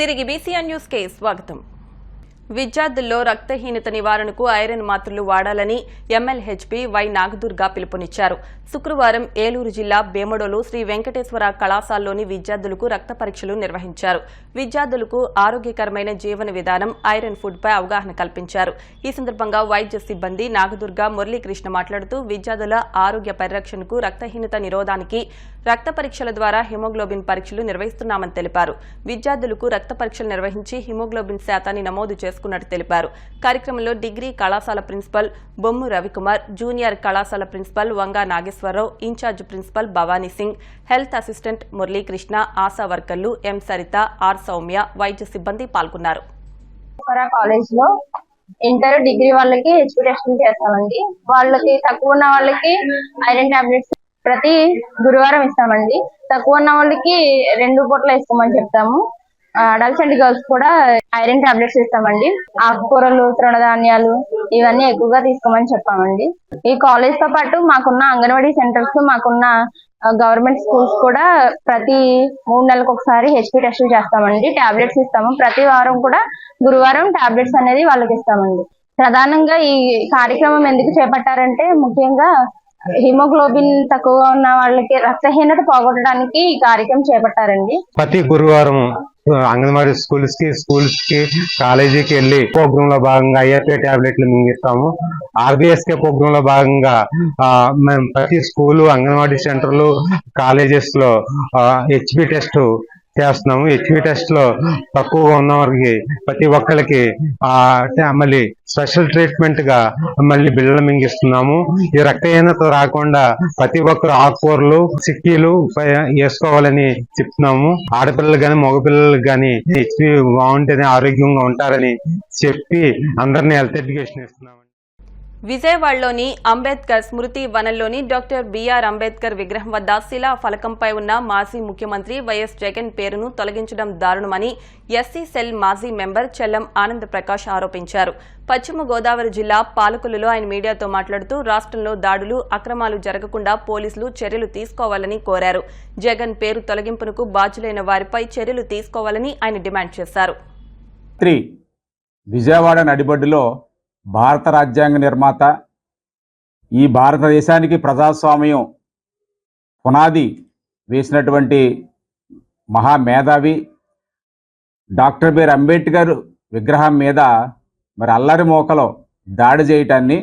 తిరిగి BCN news కి స్వాగతం. విద్యార్థుల్లో రక్తహీనత నివారణకు ఐరన్ మాత్రలు వాడాలని ఎమ్మెల్యేహెచ్పీ వై నాగదుర్గ పిలుపునిచ్చారు. శుక్రవారం ఏలూరు జిల్లా బేమడోలు శ్రీ వెంకటేశ్వర కళాశాలలోని విద్యార్థులకు రక్త పరీక్షలు నిర్వహించారు. విద్యార్థులకు ఆరోగ్యకరమైన జీవన విధానం, ఐరన్ ఫుడ్ పై అవగాహన కల్పించారు. ఈ సందర్భంగా వైద్య సిబ్బంది నాగదుర్గ, మురళీకృష్ణ మాట్లాడుతూ విద్యార్థుల ఆరోగ్య పరిరక్షణకు, రక్తహీనత నిరోధానికి రక్త పరీక్షల ద్వారా హిమోగ్లోబిన్ పరీక్షలు నిర్వహిస్తున్నామని తెలిపారు. విద్యార్థులకు రక్త పరీక్షలు నిర్వహించి హిమోగ్లోబిన్ శాతాన్ని నమోదు చేసుకున్నట్టు తెలిపారు. కార్యక్రమంలో డిగ్రీ కళాశాల ప్రిన్సిపల్ బొమ్ము రవికుమార్, జూనియర్ కళాశాల principal Vanga Nageswararao, incharge principal Bhavani Singh, health assistant Muralikrishna, ASHA వర్కర్లు ఎం సరిత, ఆర్ సౌమ్య, వైద్య సిబ్బంది పాల్గొన్నారు. కాలేజ్ లో ఇంటర్, డిగ్రీ వాళ్ళకి హెచ్పీ టెస్టింగ్ చేస్తామండి. వాళ్ళకి తక్కువ ఉన్న వాళ్ళకి ఐరన్ టాబ్లెట్స్ ప్రతి గురువారం ఇస్తామండి. తక్కువ ఉన్న వాళ్ళకి 2 పూటలు ఇస్తామని చెప్తాము. అడల్ట్స్ అండ్ గర్ల్స్ కూడా ఐరన్ టాబ్లెట్స్ ఇస్తామండి. ఆకుకూరలు, తృణధాన్యాలు ఇవన్నీ ఎక్కువగా తీసుకోమని చెప్పామండి. ఈ కాలేజ్ తో పాటు మాకున్న అంగన్వాడీ సెంటర్స్, మాకున్న గవర్నమెంట్ స్కూల్స్ కూడా ప్రతి 3 నెలలకు ఒకసారి హెచ్పీ టెస్టులు చేస్తామండి. టాబ్లెట్స్ ఇస్తాము. ప్రతి వారం కూడా గురువారం టాబ్లెట్స్ అనేది వాళ్ళకి ఇస్తామండి. ప్రధానంగా ఈ కార్యక్రమం ఎందుకు చేపట్టారంటే, ముఖ్యంగా హిమోగ్లోబిన్ తక్కువగా ఉన్న వాళ్ళకి రక్తహీనత పోగొట్టడానికి ఈ కార్యక్రమం చేపట్టారండి. ప్రతి గురువారం అంగన్వాడీ స్కూల్స్ కి కాలేజీకి వెళ్ళి ప్రోగ్రామ్ లో భాగంగా ఐఆర్టీ టాబ్లెట్లు మింగిస్తాము. ఆర్బిఎస్కే ప్రోగ్రామ్ లో భాగంగా మేము ప్రతి స్కూలు, అంగన్వాడీ సెంటర్లు, కాలేజెస్ లో హెచ్పి టెస్ట్ చేస్తున్నాము. హెచ్పి టెస్ట్ లో తక్కువగా ఉన్న వారికి ప్రతి ఒక్కరికి మళ్ళీ స్పెషల్ ట్రీట్మెంట్ గా మళ్ళీ బిళ్ళలు మింగిస్తున్నాము. ఈ రక్తహీనత రాకుండా ప్రతి ఒక్కరు ఆకుకూరలు, చిక్కీలు వేసుకోవాలని చెప్తున్నాము. ఆడపిల్లలు గాని మగపిల్లలకు గాని హెచ్పి బాగుంటేనే ఆరోగ్యంగా ఉంటారని చెప్పి అందరినీ హెల్త్ ఎడ్యుకేషన్ ఇస్తున్నాము. విజయవాడలోని అంబేద్కర్ స్మృతి వనంలోని డాక్టర్ బిఆర్ అంబేద్కర్ విగ్రహం వద్ద శిలా ఫలకంపై ఉన్న మాజీ ముఖ్యమంత్రి వైఎస్ జగన్ పేరును తొలగించడం దారుణమని ఎస్సీ సెల్ మాజీ మెంబర్ చెల్లం ఆనంద్ ప్రకాష్ ఆరోపించారు. పశ్చిమ గోదావరి జిల్లా పాలకులలో ఆయన మీడియాతో మాట్లాడుతూ రాష్ట్రంలో దాడులు, అక్రమాలు జరగకుండా పోలీసులు చర్యలు తీసుకోవాలని కోరారు. జగన్ పేరు తొలగింపునకు బాధ్యులైన వారిపై చర్యలు తీసుకోవాలని ఆయన డిమాండ్ చేశారు. విజయవాడ నడిబొడ్డులో భారత రాజ్యాంగ నిర్మాత, ఈ భారతదేశానికి ప్రజాస్వామ్యం పునాది వేసినటువంటి మహామేధావి డాక్టర్ బిఆర్ అంబేద్కర్ విగ్రహం మీద మరి అల్లరి మోకలో దాడి చేయటాన్ని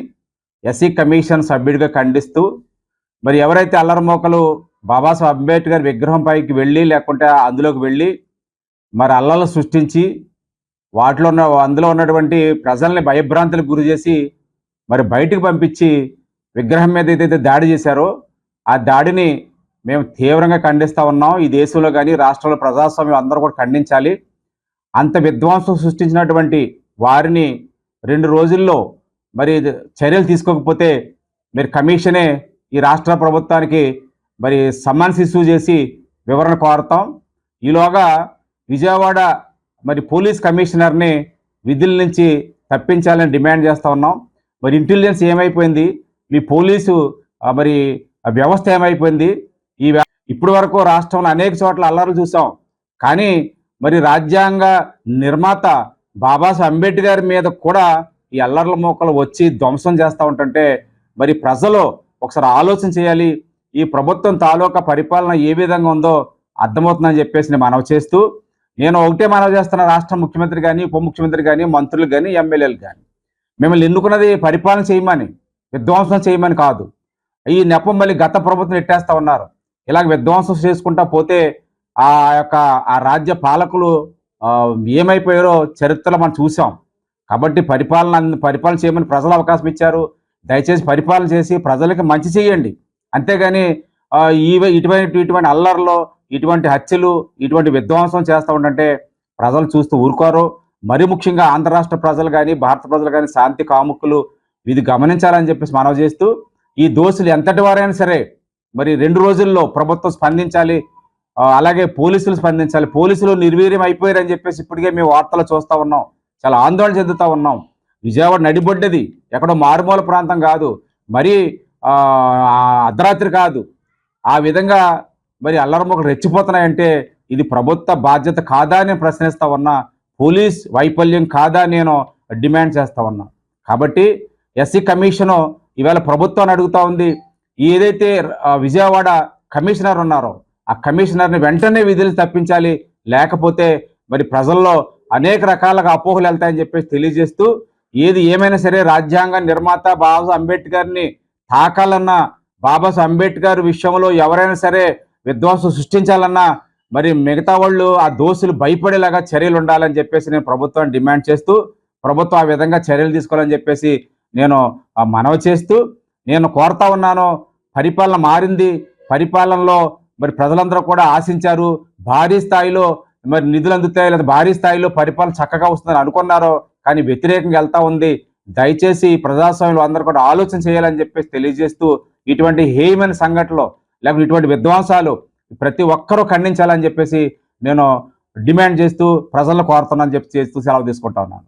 ఎస్సీ కమిషన్ సభ్యుడిగా ఖండిస్తూ, మరి ఎవరైతే అల్లరి మోకలు బాబాసాహెబ్ అంబేద్కర్ విగ్రహం పైకి వెళ్ళి లేకుంటే అందులోకి వెళ్ళి మరి అల్లలు సృష్టించి అందులో ఉన్నటువంటి ప్రజల్ని భయభ్రాంతులకు గురి చేసి మరి బయటకు పంపించి విగ్రహం మీద ఏదైతే దాడి చేశారో ఆ దాడిని మేము తీవ్రంగా ఖండిస్తూ ఉన్నాం. ఈ దేశంలో కానీ రాష్ట్రంలో ప్రజాస్వామ్యం అందరూ కూడా ఖండించాలి. అంత విధ్వంసం సృష్టించినటువంటి వారిని 2 రోజుల్లో మరి చర్యలు తీసుకోకపోతే మరి కమిషనే ఈ రాష్ట్ర ప్రభుత్వానికి మరి సమ్మన్స్ ఇష్యూ చేసి వివరణ కోరుతాం. ఈలోగా విజయవాడ మరి పోలీస్ కమిషనర్ని విధుల నుంచి తప్పించాలని డిమాండ్ చేస్తూ ఉన్నాం. మరి ఇంటెలిజెన్స్ ఏమైపోయింది, మీ పోలీసు మరి వ్యవస్థ ఏమైపోయింది? ఇప్పటి వరకు రాష్ట్రంలో అనేక చోట్ల అల్లర్లు చూసాం. కానీ మరి రాజ్యాంగ నిర్మాత బాబాసాహెబ్ అంబేద్కర్ మీద కూడా ఈ అల్లర్ల మోకలు వచ్చి ధ్వంసం చేస్తూ ఉంటుంటే మరి ప్రజలు ఒకసారి ఆలోచన చేయాలి. ఈ ప్రభుత్వం తాలూకా పరిపాలన ఏ విధంగా ఉందో అర్థమవుతుందని చెప్పేసి నేను మనవి చేస్తూ, నేను ఒకటే మనవి చేస్తున్న రాష్ట్ర ముఖ్యమంత్రి కానీ, ఉప ముఖ్యమంత్రి కానీ, మంత్రులు కానీ, ఎమ్మెల్యేలు కానీ, మిమ్మల్ని ఎన్నుకున్నది పరిపాలన చేయమని, విధ్వంసం చేయమని కాదు. ఈ నెపం మళ్ళీ గత ప్రభుత్వం ఎట్టేస్తూ ఉన్నారు. ఇలాగ విధ్వంసం చేసుకుంటా పోతే ఆ రాజ్య పాలకులు ఏమైపోయారో చరిత్రలో మనం చూసాం. కాబట్టి పరిపాలన చేయమని ప్రజలు అవకాశం ఇచ్చారు. దయచేసి పరిపాలన చేసి ప్రజలకి మంచి చేయండి. అంతేగాని ఇటువంటి అల్లర్లో, ఇటువంటి హత్యలు, ఇటువంటి విధ్వంసం చేస్తూ ఉంటే ప్రజలు చూస్తూ ఊరుకోరు. మరి ముఖ్యంగా ఆంధ్ర రాష్ట్ర ప్రజలు కానీ, భారత ప్రజలు కానీ, శాంతి కాముకులు ఇది గమనించాలని చెప్పేసి మనవి చేస్తూ, ఈ దోషులు ఎంతటి వారైనా సరే మరి 2 రోజుల్లో ప్రభుత్వం స్పందించాలి. అలాగే పోలీసులు స్పందించాలి. పోలీసులు నిర్వీర్యం అయిపోయారని చెప్పేసి ఇప్పటికే మేము వార్తలు చూస్తూ ఉన్నాం. చాలా ఆందోళన చెందుతూ ఉన్నాం. విజయవాడ నడిబొడ్డది, ఎక్కడో మారుమూల ప్రాంతం కాదు, మరి అర్ధరాత్రి కాదు. ఆ విధంగా మరి అల్లరి మొక్కలు రెచ్చిపోతున్నాయంటే ఇది ప్రభుత్వ బాధ్యత కాదా అని ప్రశ్నిస్తా ఉన్నా, పోలీస్ వైఫల్యం కాదా నేను డిమాండ్ చేస్తా ఉన్నా. కాబట్టి ఎస్సీ కమిషను ఇవాళ ప్రభుత్వాన్ని అడుగుతా ఉంది, ఏదైతే విజయవాడ కమిషనర్ ఉన్నారో ఆ కమిషనర్ని వెంటనే విధులు తప్పించాలి, లేకపోతే మరి ప్రజల్లో అనేక రకాలుగా అపోహలు వెళ్తాయని చెప్పేసి తెలియజేస్తూ, ఏది ఏమైనా సరే రాజ్యాంగ నిర్మాత బాబాసాహెబ్ అంబేద్కర్ని తాకాలన్నా, బాబాసాహెబ్ అంబేద్కర్ విషయంలో ఎవరైనా సరే విధ్వంసం సృష్టించాలన్నా మరి మిగతా వాళ్ళు ఆ దోషులు భయపడేలాగా చర్యలు ఉండాలని చెప్పేసి నేను ప్రభుత్వాన్ని డిమాండ్ చేస్తూ, ప్రభుత్వం ఆ విధంగా చర్యలు తీసుకోవాలని చెప్పేసి నేను మనవి చేస్తూ, నేను కోరుతా ఉన్నాను. పరిపాలన మారింది, పరిపాలనలో మరి ప్రజలందరూ కూడా ఆశించారు, భారీ స్థాయిలో మరి నిధులు అందుతాయి, లేదా భారీ స్థాయిలో పరిపాలన చక్కగా వస్తుందని అనుకున్నారు, కానీ వ్యతిరేకంగా వెళ్తా ఉంది. దయచేసి ప్రజాస్వామ్యంలో అందరూ కూడా ఆలోచన చేయాలని చెప్పేసి తెలియజేస్తూ, ఇటువంటి హేయమైన సంఘటనలు లేకపోతే ఇటువంటి విధ్వంసాలు ప్రతి ఒక్కరూ ఖండించాలని చెప్పేసి నేను డిమాండ్ చేస్తూ ప్రజలను కోరుతున్నాను చెప్పి చేస్తూ సెలవు తీసుకుంటా ఉన్నాను.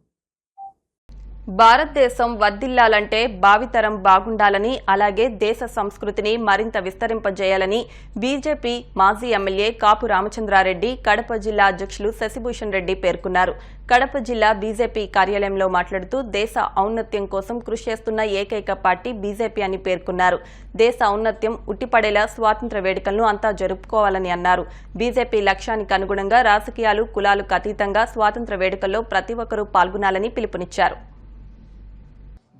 భారతదేశం వర్ధిల్లాలంటే భావితరం బాగుండాలని, అలాగే దేశ సంస్కృతిని మరింత విస్తరింపజేయాలని బీజేపీ మాజీ ఎమ్మెల్యే కాపు రామచంద్రారెడ్డి, కడప జిల్లా అధ్యక్షులు శశిభూషణ్ రెడ్డి పేర్కొన్నారు. కడప జిల్లా బీజేపీ కార్యాలయంలో మాట్లాడుతూ దేశ ఔన్నత్యం కోసం కృషి చేస్తున్న ఏకైక పార్టీ బీజేపీ అని పేర్కొన్నారు. దేశ ఔన్నత్యం ఉట్టిపడేలా స్వాతంత్ర్య వేడుకలను అంతా జరుపుకోవాలని అన్నారు. బీజేపీ లక్ష్యానికి అనుగుణంగా రాజకీయాలు, కులాలకు అతీతంగా స్వాతంత్ర్య వేడుకల్లో ప్రతి ఒక్కరూ పాల్గొనాలని పిలుపునిచ్చారు.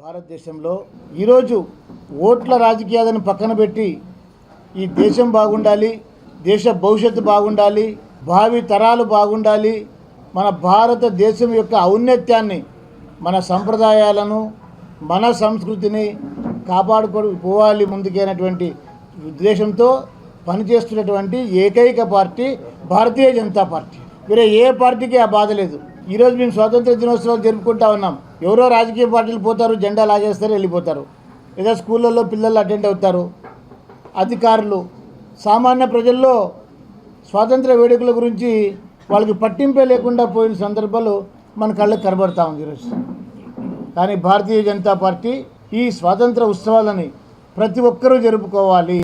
భారతదేశంలో ఈరోజు ఓట్ల రాజకీయాలను పక్కన పెట్టి ఈ దేశం బాగుండాలి, దేశ భవిష్యత్తు బాగుండాలి, భావి తరాలు బాగుండాలి, మన భారతదేశం యొక్క ఔన్నత్యాన్ని, మన సంప్రదాయాలను, మన సంస్కృతిని కాపాడుకోవాలి ముందుకైనటువంటి ఉద్దేశంతో పనిచేస్తున్నటువంటి ఏకైక పార్టీ భారతీయ జనతా పార్టీ. వేరే ఏ పార్టీకి ఆ బాధ లేదు. ఈరోజు మేము స్వాతంత్ర దినోత్సవాలు జరుపుకుంటా ఉన్నాం. ఎవరో రాజకీయ పార్టీలు పోతారు, జెండా లాగేస్తారు, వెళ్ళిపోతారు, లేదా స్కూళ్ళల్లో పిల్లలు అటెండ్ అవుతారు. అధికారులు సామాన్య ప్రజల్లో స్వాతంత్ర వేడుకల గురించి వాళ్ళకి పట్టింపే లేకుండా పోయిన సందర్భాలు మన కళ్ళకు కనబడతా ఉంది ఈరోజు. కానీ భారతీయ జనతా పార్టీ ఈ స్వాతంత్ర ఉత్సవాలని ప్రతి ఒక్కరూ జరుపుకోవాలి.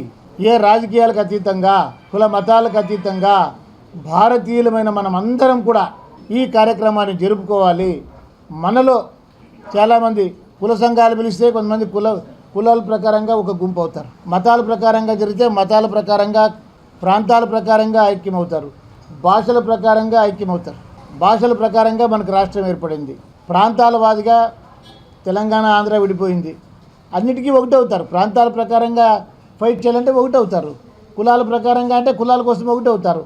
ఏ రాజకీయాలకు అతీతంగా, కుల మతాలకు అతీతంగా భారతీయులమైన మనం అందరం కూడా ఈ కార్యక్రమాన్ని జరుపుకోవాలి. మనలో చాలామంది కుల సంఘాలు పిలిస్తే కొంతమంది కులాల ప్రకారంగా ఒక గుంపు అవుతారు, మతాల ప్రకారంగా జరిగితే మతాల ప్రకారంగా, ప్రాంతాల ప్రకారంగా ఐక్యమవుతారు, భాషల ప్రకారంగా ఐక్యమవుతారు. భాషల ప్రకారంగా మనకు రాష్ట్రం ఏర్పడింది, ప్రాంతాల వాదిగా తెలంగాణ, ఆంధ్ర విడిపోయింది. అన్నిటికీ ఒకటి అవుతారు. ప్రాంతాల ప్రకారంగా ఫైట్ చేయాలంటే ఒకటి అవుతారు, కులాల ప్రకారంగా అంటే కులాల కోసం ఒకటి అవుతారు,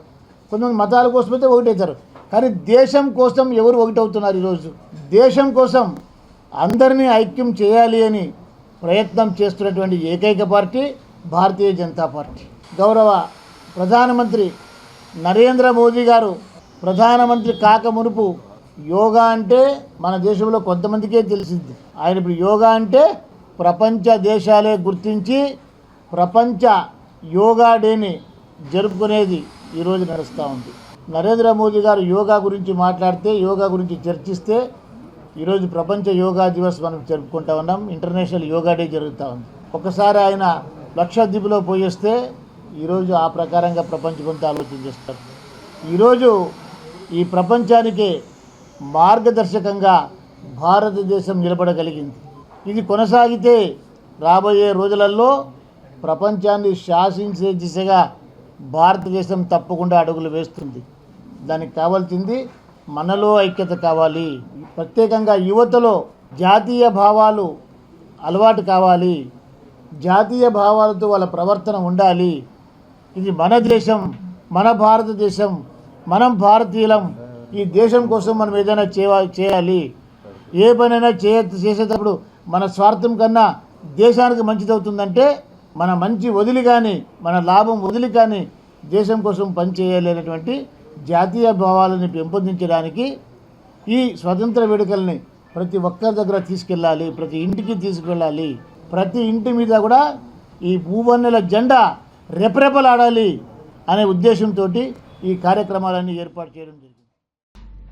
కొంతమంది మతాల కోసం అయితే ఒకటి అవుతారు. కానీ దేశం కోసం ఎవరు ఒకటి అవుతున్నారు? ఈరోజు దేశం కోసం అందరినీ ఐక్యం చేయాలి అని ప్రయత్నం చేస్తున్నటువంటి ఏకైక పార్టీ భారతీయ జనతా పార్టీ. గౌరవ ప్రధానమంత్రి నరేంద్ర మోదీ గారు ప్రధానమంత్రి కాక మునుపు యోగా అంటే మన దేశంలో కొంతమందికే తెలిసింది. ఆయన ఇప్పుడు యోగా అంటే ప్రపంచ దేశాలే గుర్తించి ప్రపంచ యోగా డేని జరుపుకునేది ఈరోజు నడుస్తూ ఉంది. నరేంద్ర మోదీ గారు యోగా గురించి మాట్లాడితే, యోగా గురించి చర్చిస్తే ఈరోజు ప్రపంచ యోగా దివస్ మనం జరుపుకుంటా ఉన్నాం. ఇంటర్నేషనల్ యోగా డే జరుగుతూ ఉంది. ఒకసారి ఆయన లక్షద్వీప్లో పోయేస్తే ఈరోజు ఆ ప్రకారంగా ప్రపంచమంతా ఆలోచన చేస్తారు. ఈరోజు ఈ ప్రపంచానికి మార్గదర్శకంగా భారతదేశం నిలబడగలిగింది. ఇది కొనసాగితే రాబోయే రోజులలో ప్రపంచాన్ని శాసించే దిశగా భారతదేశం తప్పకుండా అడుగులు వేస్తుంది. దానికి కావాల్సింది మనలో ఐక్యత కావాలి. ప్రత్యేకంగా యువతలో జాతీయ భావాలు అలవాటు కావాలి, జాతీయ భావాలతో వాళ్ళ ప్రవర్తన ఉండాలి. ఇది మన దేశం, మన భారతదేశం, మనం భారతీయులం. ఈ దేశం కోసం మనం ఏదైనా చేయాలి. ఏ పనైనా చేసేటప్పుడు మన స్వార్థం కన్నా దేశానికి మంచిదవుతుందంటే మన మంచి వదిలి కానీ, మన లాభం వదిలి కానీ దేశం కోసం పనిచేయాలి అనేటువంటి జాతీయ భావాలను పెంపొందించడానికి ఈ స్వతంత్ర వేడుకల్ని ప్రతి ఒక్కరి దగ్గర తీసుకెళ్ళాలి, ప్రతి ఇంటికి తీసుకెళ్ళాలి. ప్రతి ఇంటి మీద కూడా ఈ భూవన్నెల జెండా రెపరెపలాడాలి అనే ఉద్దేశంతో ఈ కార్యక్రమాలన్నీ ఏర్పాటు చేయడం జరిగింది.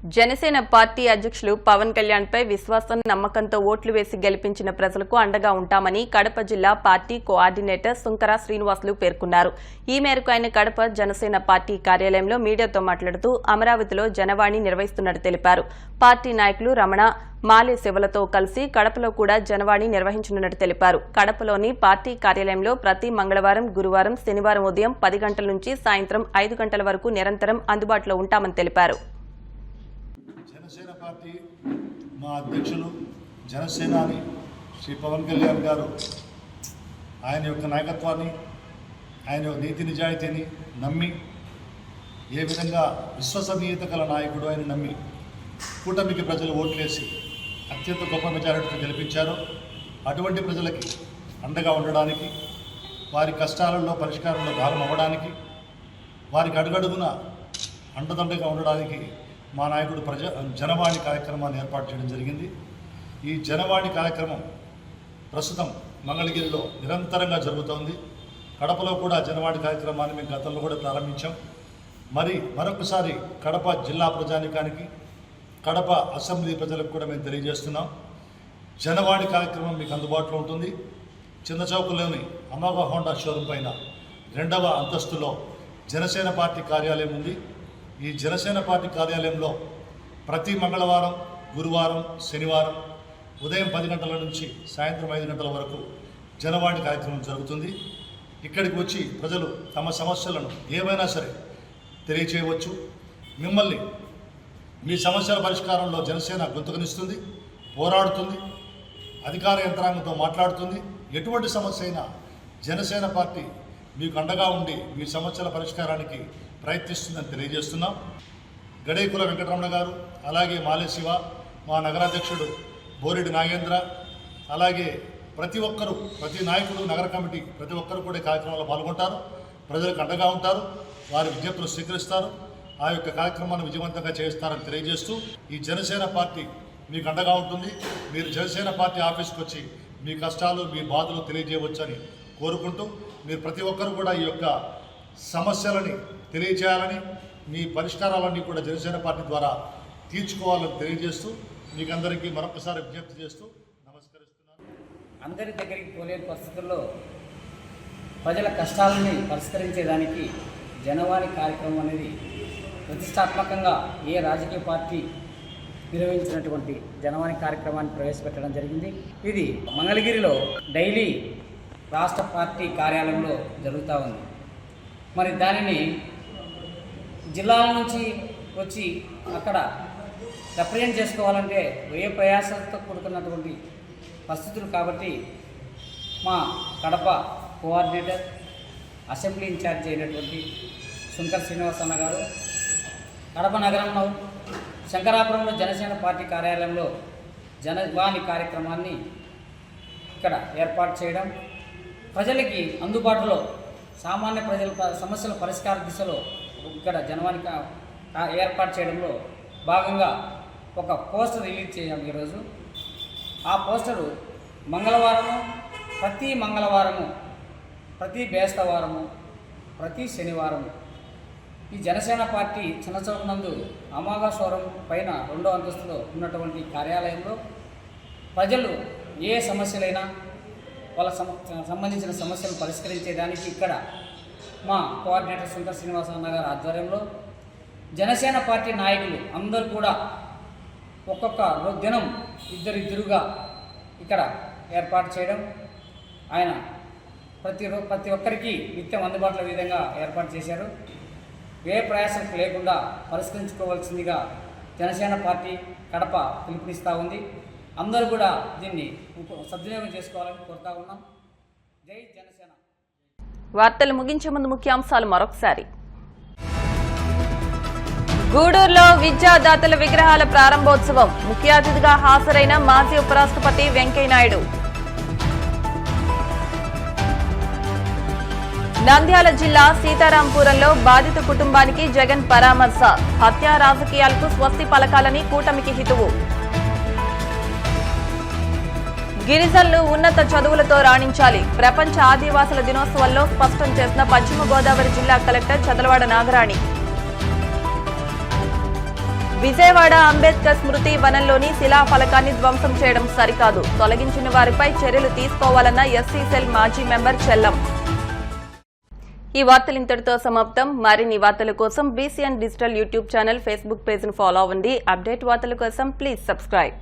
జనసేన పార్టీ అధ్యక్షులు పవన్ కళ్యాణ్ పై విశ్వాసం నమ్మకంతో ఓట్లు వేసి గెలిపించిన ప్రజలకు అండగా ఉంటామని కడప జిల్లా పార్టీ కోఆర్డినేటర్ సుంకర శ్రీనివాసులు పేర్కొన్నారు. ఈ మేరకు ఆయన కడప జనసేన పార్టీ కార్యాలయంలో మీడియాతో మాట్లాడుతూ అమరావతిలో జనవాణి నిర్వహిస్తున్నట్టు తెలిపారు. పార్టీ నాయకులు రమణ, మాలే శివలతో కలిసి కడపలో కూడా జనవాణి నిర్వహించనున్నట్టు తెలిపారు. కడపలోని పార్టీ కార్యాలయంలో ప్రతి మంగళవారం, గురువారం, శనివారం ఉదయం 10 గంటల నుంచి సాయంత్రం 5 గంటల వరకు నిరంతరం అందుబాటులో ఉంటామని తెలిపారు. జనసేన పార్టీ మా అధ్యక్షులు జనసేనాని శ్రీ పవన్ కళ్యాణ్ గారు ఆయన యొక్క నాయకత్వాన్ని, ఆయన యొక్క నీతి నిజాయితీని నమ్మి, ఏ విధంగా విశ్వసనీయత గల నాయకుడు ఆయన నమ్మి కూటమికి ప్రజలు ఓట్లేసి అత్యంత గొప్ప మెజారిటీతో గెలిపించారు. అటువంటి ప్రజలకి అండగా ఉండడానికి, వారి కష్టాలలో పరిష్కారంలో భాగం అవ్వడానికి, వారికి అడుగడుగున అండదండగా ఉండడానికి మా నాయకుడు జనవాణి కార్యక్రమాన్ని ఏర్పాటు చేయడం జరిగింది. ఈ జనవాణి కార్యక్రమం ప్రస్తుతం మంగళగిరిలో నిరంతరంగా జరుగుతోంది. కడపలో కూడా జనవాణి కార్యక్రమాన్ని మేము గతంలో కూడా ప్రారంభించాం. మరొకసారి కడప జిల్లా ప్రజానికానికి, కడప అసెంబ్లీ ప్రజలకు కూడా మేము తెలియజేస్తున్నాం. జనవాణి కార్యక్రమం మీకు అందుబాటులో ఉంటుంది. చిన్న చౌకలోని అమోఘ హోండా షోరూమ్ పైన 2వ అంతస్తులో జనసేన పార్టీ కార్యాలయం ఉంది. ఈ జనసేన పార్టీ కార్యాలయంలో ప్రతి మంగళవారం, గురువారం, శనివారం ఉదయం 10 గంటల నుంచి సాయంత్రం 5 గంటల వరకు జనవాణి కార్యక్రమం జరుగుతుంది. ఇక్కడికి వచ్చి ప్రజలు తమ సమస్యలను ఏమైనా సరే తెలియచేయవచ్చు. మిమ్మల్ని మీ సమస్యల పరిష్కారంలో జనసేన గొంతుకనిస్తుంది, పోరాడుతుంది, అధికార యంత్రాంగంతో మాట్లాడుతుంది. ఎటువంటి సమస్య అయినా జనసేన పార్టీ మీకు అండగా ఉండి మీ సమస్యల పరిష్కారానికి ప్రయత్నిస్తుందని తెలియజేస్తున్నాం. గడేకుల వెంకటరమణ గారు, అలాగే మాలే శివ, మా నగరాధ్యక్షుడు బోరెడ్డి నాగేంద్ర, అలాగే ప్రతి ఒక్కరూ, ప్రతి నాయకుడు, నగర కమిటీ ప్రతి ఒక్కరు కూడా కార్యక్రమంలో పాల్గొంటారు. ప్రజలకు అండగా ఉంటారు, వారి విజ్ఞప్తులు స్వీకరిస్తారు, ఆ యొక్క కార్యక్రమాన్ని విజయవంతంగా చేస్తారని తెలియజేస్తూ, ఈ జనసేన పార్టీ మీకు అండగా ఉంటుంది. మీరు జనసేన పార్టీ ఆఫీస్కి వచ్చి మీ కష్టాలు, మీ బాధలు తెలియజేయవచ్చని కోరుకుంటూ, మీరు ప్రతి ఒక్కరు కూడా ఈ యొక్క సమస్యలని తెలియజేయాలని, మీ పరిష్కారాలన్నీ కూడా జనసేన పార్టీ ద్వారా తీర్చుకోవాలని తెలియజేస్తూ, మీకందరికీ మరొకసారి విజ్ఞప్తి చేస్తూ నమస్కరిస్తున్నాను. అందరి దగ్గరికి పోలేని పరిస్థితుల్లో ప్రజల కష్టాలని పరిష్కరించేదానికి జనవాణి కార్యక్రమం అనేది ప్రతిష్టాత్మకంగా ఏ రాజకీయ పార్టీ నిర్వహించినటువంటి జనవాణి కార్యక్రమాన్ని ప్రవేశపెట్టడం జరిగింది. ఇది మంగళగిరిలో డైలీ రాష్ట్ర పార్టీ కార్యాలయంలో జరుగుతూ ఉంది. మరి దానిని జిల్లాల నుంచి వచ్చి అక్కడ రిప్రజెంట్ చేసుకోవాలంటే ఏ ప్రయాసంతో కూడుకున్నటువంటి పరిస్థితులు. కాబట్టి మా కడప కోఆర్డినేటర్, అసెంబ్లీ ఇన్ఛార్జ్ అయినటువంటి సుంకర శ్రీనివాస్ అన్న గారు కడప నగరంలో శంకరాపురంలో జనసేన పార్టీ కార్యాలయంలో జనవాణి కార్యక్రమాన్ని ఇక్కడ ఏర్పాటు చేయడం, ప్రజలకి అందుబాటులో సామాన్య ప్రజల సమస్యల పరిష్కార దిశలో ఇక్కడ జనవాణి ఏర్పాటు చేయడంలో భాగంగా ఒక పోస్టర్ రిలీజ్ చేయాలి ఈరోజు. ఆ పోస్టరు ప్రతి మంగళవారము, ప్రతి బేస్తవారము, ప్రతి శనివారము ఈ జనసేన పార్టీ చిన్నచౌక నందు అమోఘ షోరూమ్ పైన 2వ అంతస్తులో ఉన్నటువంటి కార్యాలయంలో ప్రజలు ఏ సమస్యలైనా వాళ్ళ సంబంధించిన సమస్యలు పరిష్కరించేదానికి ఇక్కడ మా కోఆర్డినేటర్ సుంకర శ్రీనివాస అన్న గారి ఆధ్వర్యంలో జనసేన పార్టీ నాయకులు అందరూ కూడా ఒక్కొక్క దినం ఇద్దరుగా ఇక్కడ ఏర్పాటు చేయడం, ఆయన ప్రతి ఒక్కరికి నిత్యం అందుబాటులో విధంగా ఏర్పాటు చేశారు. ఏ ప్రయాసం లేకుండా పరిష్కరించుకోవాల్సిందిగా జనసేన పార్టీ కడప పిలుపునిస్తూ ఉంది. అందరూ కూడా దీన్ని సద్వినియోగం చేసుకోవాలని కోరుతా ఉన్నాం. జై జనసేన. వార్తలు ముగించే ముందు ముఖ్యాంశాలు మరొకసారి. గూడూరులో విద్యాదాతల విగ్రహాల ప్రారంభోత్సవం, ముఖ్య అతిథిగా హాజరైన మాజీ ఉపరాష్ట్రపతి వెంకయ్యనాయుడు. నంద్యాల జిల్లా సీతారాంపురంలో బాధిత కుటుంబానికి జగన్ పరామర్శ, హత్యా రాజకీయాలకు స్వస్తి పలకాలని కూటమికి హితువు. గిరిజనులు ఉన్నత చదువులతో రాణించాలి, ప్రపంచ ఆదివాసుల దినోత్సవంలో స్పష్టం చేసిన పశ్చిమ గోదావరి జిల్లా కలెక్టర్ చదలవాడ నాగరాణి. విజయవాడ అంబేద్కర్ స్మృతి వనంలోని శిలాఫలకాన్ని ధ్వంసం చేయడం సరికాదు, తొలగించిన వారిపై చర్యలు తీసుకోవాలన్న ఎస్సీ సెల్ మాజీ మెంబర్ చెల్లం. ఈ వార్తలు ఇంతటితో సమాప్తం. మరిన్ని వార్తల కోసం BCN digital YouTube channel, Facebook పేజ్ను ఫాలో అవ్వండి. అప్డేట్ వార్తల కోసం ప్లీజ్ సబ్స్క్రైబ్.